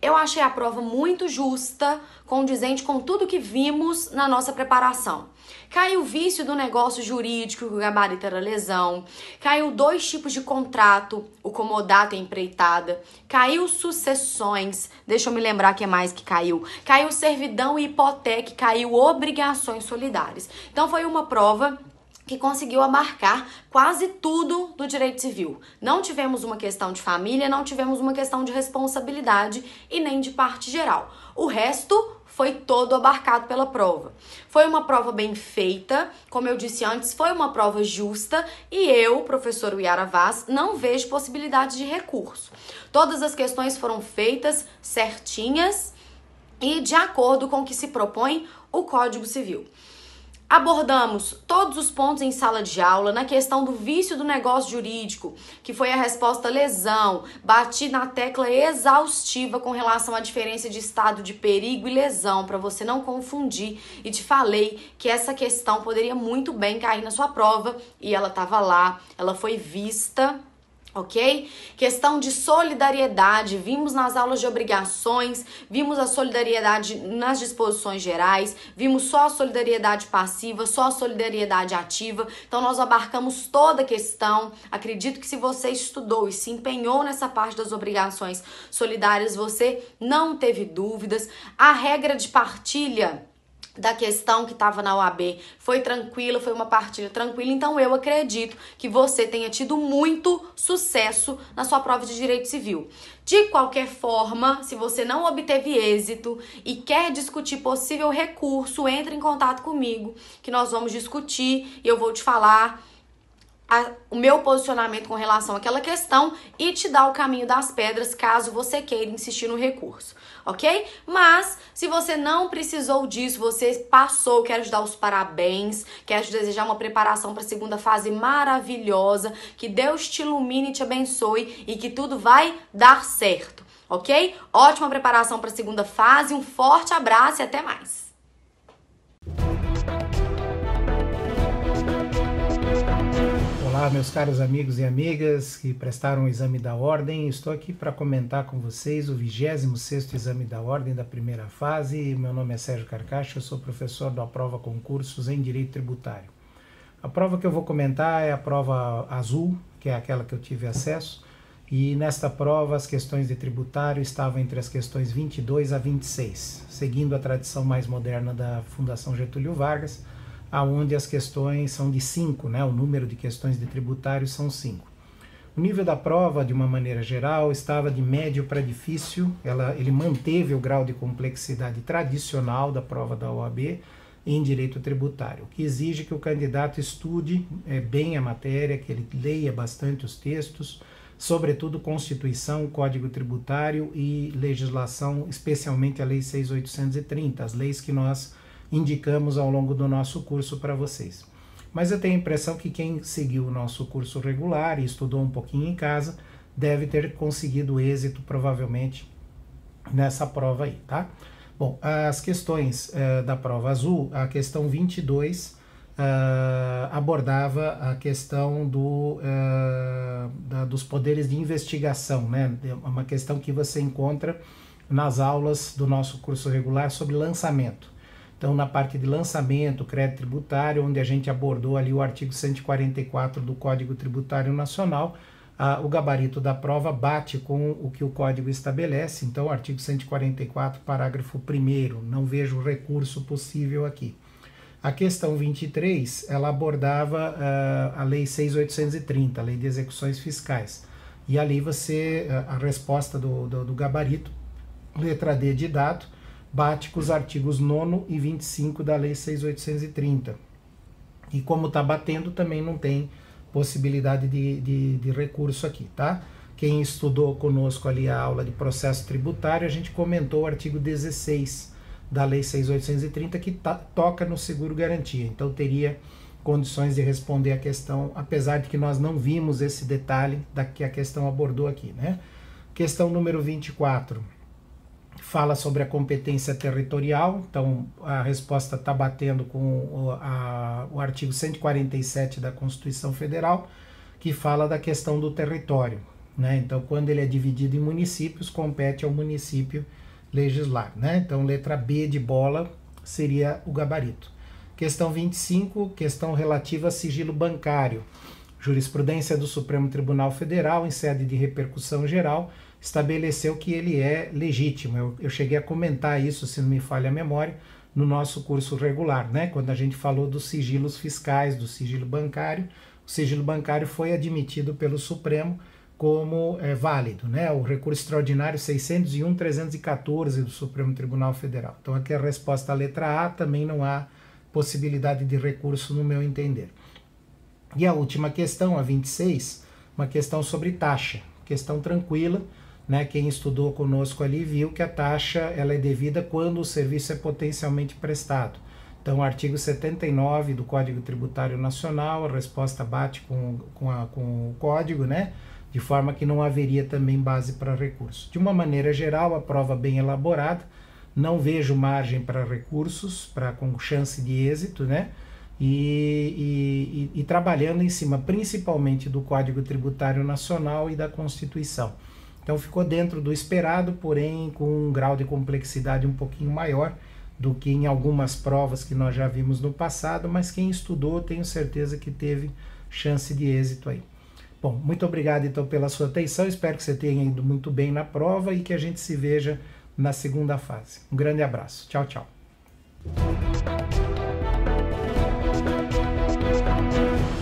Eu achei a prova muito justa, condizente com tudo que vimos na nossa preparação. Caiu o vício do negócio jurídico, que o gabarito era lesão. Caiu 2 tipos de contrato, o comodato e a empreitada. Caiu sucessões, deixa eu me lembrar o que mais que caiu. Caiu servidão e hipoteca, caiu obrigações solidárias. Então foi uma prova que conseguiu abarcar quase tudo do direito civil. Não tivemos uma questão de família, não tivemos uma questão de responsabilidade e nem de parte geral. O resto foi todo abarcado pela prova. Foi uma prova bem feita, como eu disse antes, foi uma prova justa e eu, professor Yara Vaz, não vejo possibilidade de recurso. Todas as questões foram feitas certinhas e de acordo com o que se propõe o Código Civil. Abordamos todos os pontos em sala de aula, na questão do vício do negócio jurídico, que foi a resposta lesão, bati na tecla exaustiva com relação à diferença de estado de perigo e lesão, para você não confundir, e te falei que essa questão poderia muito bem cair na sua prova, e ela estava lá, ela foi vista. Ok? Questão de solidariedade, vimos nas aulas de obrigações, vimos a solidariedade nas disposições gerais, vimos só a solidariedade passiva, só a solidariedade ativa, então nós abarcamos toda a questão. Acredito que se você estudou e se empenhou nessa parte das obrigações solidárias, você não teve dúvidas. A regra de partilha da questão que estava na OAB foi tranquila, foi uma partilha tranquila, então eu acredito que você tenha tido muito sucesso na sua prova de direito civil. De qualquer forma, se você não obteve êxito e quer discutir possível recurso, entre em contato comigo, que nós vamos discutir e eu vou te falar o meu posicionamento com relação àquela questão e te dar o caminho das pedras caso você queira insistir no recurso, ok? Mas, se você não precisou disso, você passou, quero te dar os parabéns, quero te desejar uma preparação para a segunda fase maravilhosa, que Deus te ilumine e te abençoe e que tudo vai dar certo, ok? Ótima preparação para a segunda fase, um forte abraço e até mais! Olá, meus caros amigos e amigas que prestaram o exame da ordem. Estou aqui para comentar com vocês o 26º exame da ordem da primeira fase. Meu nome é Sérgio Carcacho, eu sou professor da prova concursos em Direito Tributário. A prova que eu vou comentar é a prova azul, que é aquela que eu tive acesso, e nesta prova as questões de tributário estavam entre as questões 22 a 26, seguindo a tradição mais moderna da Fundação Getúlio Vargas, onde as questões são de 5, né? O número de questões de tributário são 5. O nível da prova, de uma maneira geral, estava de médio para difícil. Ele manteve o grau de complexidade tradicional da prova da OAB em direito tributário, o que exige que o candidato estude bem a matéria, que ele leia bastante os textos, sobretudo Constituição, Código Tributário e legislação, especialmente a Lei 6.830, as leis que nós indicamos ao longo do nosso curso para vocês. Mas eu tenho a impressão que quem seguiu o nosso curso regular e estudou um pouquinho em casa deve ter conseguido êxito provavelmente nessa prova aí, tá? Bom, as questões da prova azul, a questão 22 abordava a questão dos poderes de investigação, né? Uma questão que você encontra nas aulas do nosso curso regular sobre lançamento. Então, na parte de lançamento, crédito tributário, onde a gente abordou ali o artigo 144 do Código Tributário Nacional, o gabarito da prova bate com o que o Código estabelece. Então, artigo 144, parágrafo 1º, não vejo recurso possível aqui. A questão 23, ela abordava a Lei 6.830, a Lei de Execuções Fiscais. E ali a resposta do gabarito, letra D de dado, bate com os artigos 9º e 25 da Lei 6.830. E como está batendo, também não tem possibilidade de recurso aqui, tá? Quem estudou conosco ali a aula de processo tributário, a gente comentou o artigo 16 da Lei 6.830, que toca no seguro-garantia. Então teria condições de responder a questão, apesar de que nós não vimos esse detalhe que a questão abordou aqui, né? Questão número 24 fala sobre a competência territorial. Então a resposta está batendo com o artigo 147 da Constituição Federal, que fala da questão do território, né? Então, quando ele é dividido em municípios, compete ao município legislar, né? Então, letra B de bola seria o gabarito. Questão 25, questão relativa a sigilo bancário. Jurisprudência do Supremo Tribunal Federal, em sede de repercussão geral, estabeleceu que ele é legítimo. Eu cheguei a comentar isso, se não me falha a memória, no nosso curso regular, né? Quando a gente falou dos sigilos fiscais, do sigilo bancário, o sigilo bancário foi admitido pelo Supremo como válido, né? O recurso extraordinário 601/314 do Supremo Tribunal Federal. Então aqui a resposta à letra A, também não há possibilidade de recurso no meu entender. E a última questão, a 26, uma questão sobre taxa, questão tranquila, né? Quem estudou conosco ali viu que a taxa ela é devida quando o serviço é potencialmente prestado. Então, o artigo 79 do Código Tributário Nacional, a resposta bate com o código, né? De forma que não haveria também base para recurso. De uma maneira geral, a prova bem elaborada, não vejo margem para recursos, com chance de êxito, né? E trabalhando em cima principalmente do Código Tributário Nacional e da Constituição. Então ficou dentro do esperado, porém com um grau de complexidade um pouquinho maior do que em algumas provas que nós já vimos no passado, mas quem estudou tenho certeza que teve chance de êxito aí. Bom, muito obrigado então pela sua atenção, espero que você tenha ido muito bem na prova e que a gente se veja na segunda fase. Um grande abraço, tchau, tchau.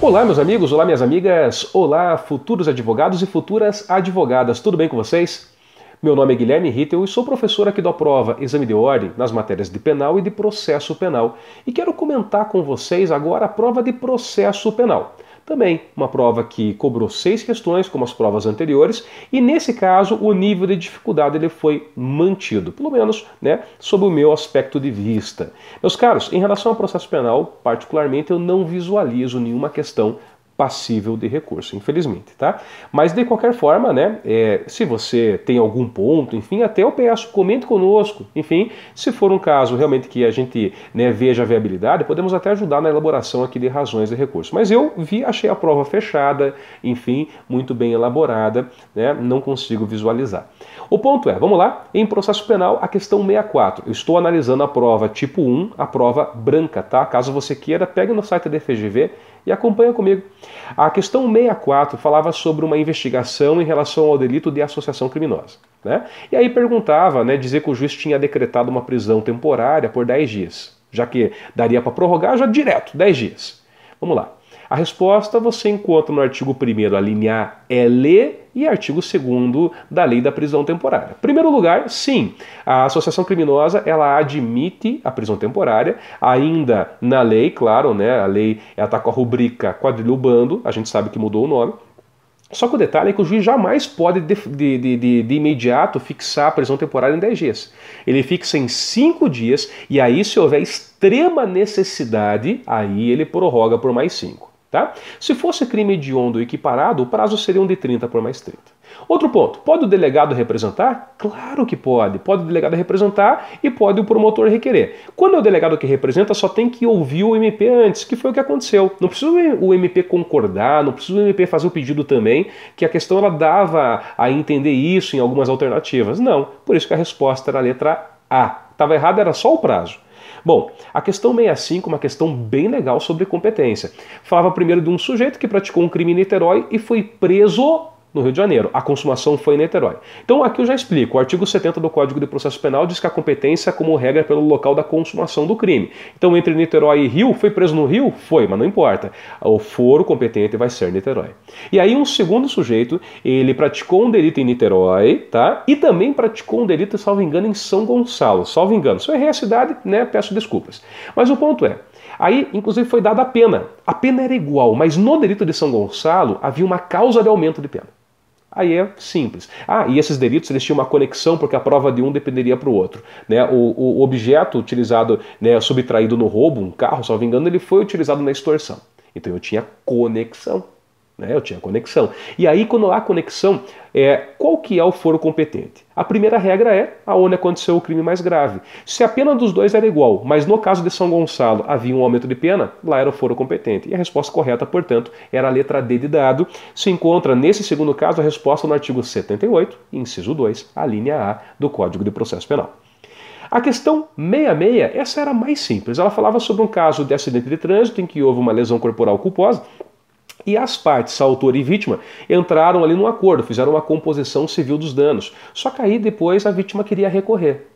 Olá, meus amigos, olá, minhas amigas, olá, futuros advogados e futuras advogadas, tudo bem com vocês? Meu nome é Guilherme Rittel e sou professor aqui do Aprova Exame de Ordem nas matérias de penal e de processo penal. E quero comentar com vocês agora a prova de processo penal. Também uma prova que cobrou 6 questões, como as provas anteriores, e nesse caso o nível de dificuldade ele foi mantido, pelo menos, né, sob o meu aspecto de vista. Meus caros, em relação ao processo penal, particularmente eu não visualizo nenhuma questão passível de recurso, infelizmente, tá? Mas de qualquer forma, né, se você tem algum ponto, enfim, até eu peço, comente conosco, enfim, se for um caso realmente que a gente, né, veja a viabilidade, podemos até ajudar na elaboração aqui de razões de recurso. Mas eu achei a prova fechada, enfim, muito bem elaborada, né, não consigo visualizar. O ponto é, vamos lá, em processo penal, a questão 64. Eu estou analisando a prova tipo 1, a prova branca, tá? Caso você queira, pegue no site da FGV e acompanha comigo. A questão 64 falava sobre uma investigação em relação ao delito de associação criminosa, né? E aí perguntava, né, dizer que o juiz tinha decretado uma prisão temporária por 10 dias, já que daria para prorrogar já direto, 10 dias. Vamos lá. A resposta você encontra no artigo 1º, a linha L, e artigo 2º da Lei da Prisão Temporária. Em primeiro lugar, sim, a associação criminosa ela admite a prisão temporária, ainda na lei, claro, né, a lei está com a rubrica quadrilhubando, a gente sabe que mudou o nome. Só que o detalhe é que o juiz jamais pode de imediato fixar a prisão temporária em 10 dias. Ele fixa em 5 dias e aí, se houver extrema necessidade, aí ele prorroga por mais 5. Tá? Se fosse crime hediondo equiparado, o prazo seria de 30 por mais 30. Outro ponto, pode o delegado representar? Claro que pode. Pode o delegado representar e pode o promotor requerer. Quando é o delegado que representa, só tem que ouvir o MP antes, que foi o que aconteceu. Não precisa o MP concordar, não precisa o MP fazer o pedido também, que a questão ela dava a entender isso em algumas alternativas. Não, por isso que a resposta era a letra A. Estava errado, era só o prazo. Bom, a questão 65 é uma questão bem legal sobre competência. Falava primeiro de um sujeito que praticou um crime em Niterói e foi preso no Rio de Janeiro. A consumação foi em Niterói. Então aqui eu já explico. O artigo 70 do Código de Processo Penal diz que a competência é como regra pelo local da consumação do crime. Então entre Niterói e Rio, foi preso no Rio? Foi, mas não importa. O foro competente vai ser Niterói. E aí um segundo sujeito, ele praticou um delito em Niterói, tá? E também praticou um delito, salvo engano, em São Gonçalo. Salvo engano. Se eu errei a cidade, né, peço desculpas. Mas o ponto é, aí, inclusive, foi dada a pena. A pena era igual, mas no delito de São Gonçalo havia uma causa de aumento de pena. Aí é simples. E esses delitos eles tinham uma conexão porque a prova de um dependeria para o outro. Né? O objeto utilizado, né, subtraído no roubo, um carro, se não me engano, ele foi utilizado na extorsão. Então eu tinha conexão. Eu tinha conexão. E aí, quando há conexão, qual que é o foro competente? A primeira regra é aonde aconteceu o crime mais grave. Se a pena dos dois era igual, mas no caso de São Gonçalo havia um aumento de pena, lá era o foro competente. E a resposta correta, portanto, era a letra D de dado. Se encontra, nesse segundo caso, a resposta no artigo 78, inciso 2, a linha A do Código de Processo Penal. A questão 66, essa era mais simples. Ela falava sobre um caso de acidente de trânsito em que houve uma lesão corporal culposa, e as partes, autor e vítima, entraram ali num acordo, fizeram uma composição civil dos danos. Só que aí depois a vítima queria recorrer.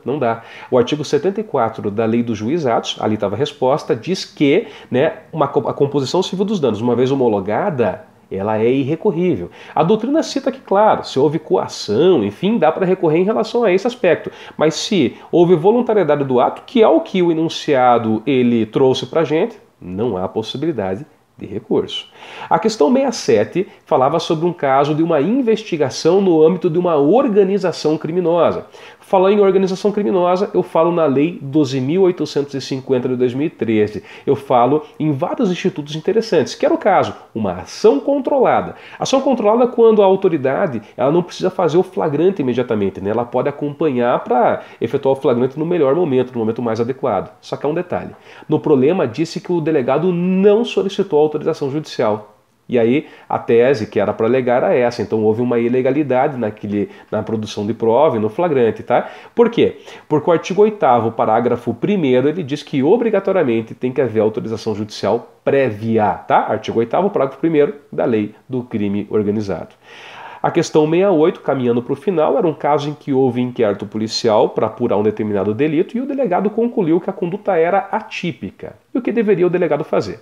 Não dá. O artigo 74 da Lei dos Juizados, ali estava a resposta, diz que, né, a composição civil dos danos, uma vez homologada, ela é irrecorrível. A doutrina cita que, claro, se houve coação, enfim, dá para recorrer em relação a esse aspecto. Mas se houve voluntariedade do ato, que é o que o enunciado ele trouxe para a gente, não há possibilidade de recurso. A questão 67 falava sobre um caso de uma investigação no âmbito de uma organização criminosa. Falando em organização criminosa, eu falo na Lei 12.850 de 2013. Eu falo em vários institutos interessantes, que era o caso, uma ação controlada. Ação controlada quando a autoridade ela não precisa fazer o flagrante imediatamente, né? Ela pode acompanhar para efetuar o flagrante no melhor momento, no momento mais adequado. Só que há um detalhe. No problema disse que o delegado não solicitou autorização judicial. E aí a tese que era para alegar era essa, então houve uma ilegalidade na produção de prova e no flagrante, tá? Por quê? Porque o artigo 8º, parágrafo 1º, ele diz que obrigatoriamente tem que haver autorização judicial prévia, tá? Artigo 8º, parágrafo 1º da Lei do Crime Organizado. A questão 68, caminhando para o final, era um caso em que houve inquérito policial para apurar um determinado delito e o delegado concluiu que a conduta era atípica. E o que deveria o delegado fazer?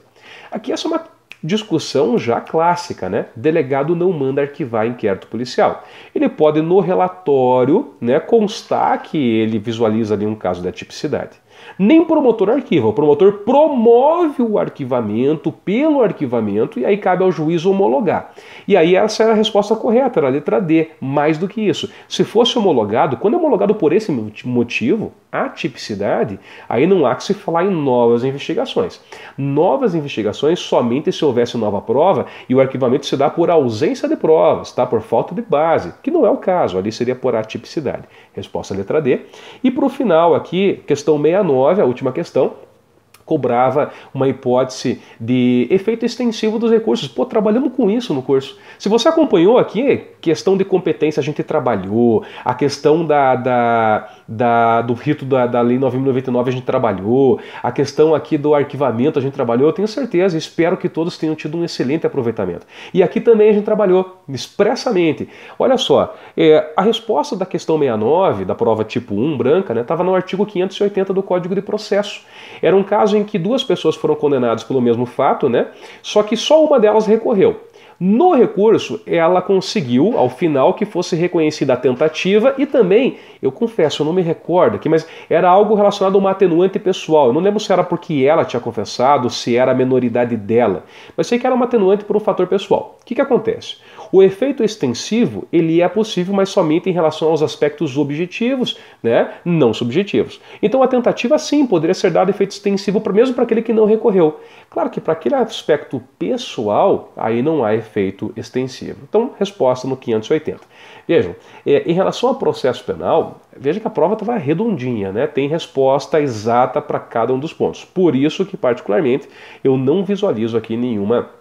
Aqui essa é uma discussão já clássica, né? Delegado não manda arquivar inquérito policial. Ele pode, no relatório, né, constar que ele visualiza ali um caso de atipicidade. Nem promotor arquiva, o promotor promove o arquivamento pelo arquivamento e aí cabe ao juiz homologar. E aí essa era a resposta correta, era a letra D, mais do que isso. Se fosse homologado, quando é homologado por esse motivo, atipicidade, aí não há que se falar em novas investigações. Novas investigações somente se houvesse nova prova e o arquivamento se dá por ausência de provas, tá? Por falta de base, que não é o caso, ali seria por atipicidade. Resposta letra D. E para o final aqui, questão 69, a última questão, cobrava uma hipótese de efeito extensivo dos recursos. Pô, trabalhamos com isso no curso. Se você acompanhou aqui, questão de competência a gente trabalhou, a questão do rito da Lei 9.099 a gente trabalhou, a questão aqui do arquivamento a gente trabalhou, eu tenho certeza, espero que todos tenham tido um excelente aproveitamento. E aqui também a gente trabalhou expressamente. Olha só, a resposta da questão 69, da prova tipo 1, branca, né, estava no artigo 580 do Código de Processo. Era um caso em que duas pessoas foram condenadas pelo mesmo fato, né? Só que só uma delas recorreu. No recurso, ela conseguiu, ao final, que fosse reconhecida a tentativa e também, eu confesso, eu não me recordo aqui, mas era algo relacionado a uma atenuante pessoal. Eu não lembro se era porque ela tinha confessado, se era a menoridade dela, mas sei que era uma atenuante por um fator pessoal. O que acontece? O efeito extensivo, ele é possível, mas somente em relação aos aspectos objetivos, né? Não subjetivos. Então a tentativa, sim, poderia ser dado efeito extensivo mesmo para aquele que não recorreu. Claro que para aquele aspecto pessoal, aí não há efeito extensivo. Então, resposta no 580. Vejam, em relação ao processo penal, veja que a prova estava redondinha, né? Tem resposta exata para cada um dos pontos. Por isso que, particularmente, eu não visualizo aqui nenhuma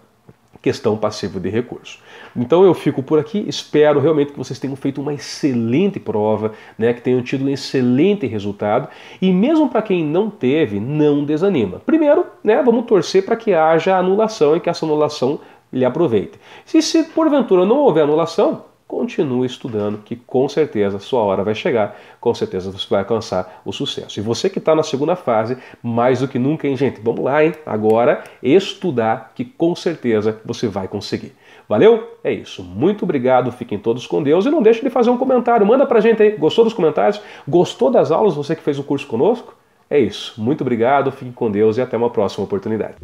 questão passiva de recurso. Então eu fico por aqui, espero realmente que vocês tenham feito uma excelente prova, né, que tenham tido um excelente resultado e mesmo para quem não teve, não desanima. Primeiro, né, vamos torcer para que haja anulação e que essa anulação lhe aproveite. Se porventura não houver anulação, continue estudando, que com certeza sua hora vai chegar, com certeza você vai alcançar o sucesso. E você que está na segunda fase, mais do que nunca, hein, gente? Vamos lá, hein? Agora, estudar, que com certeza você vai conseguir. Valeu? É isso. Muito obrigado, fiquem todos com Deus e não deixe de fazer um comentário. Manda pra gente aí. Gostou dos comentários? Gostou das aulas? Você que fez o curso conosco? É isso. Muito obrigado, fiquem com Deus e até uma próxima oportunidade.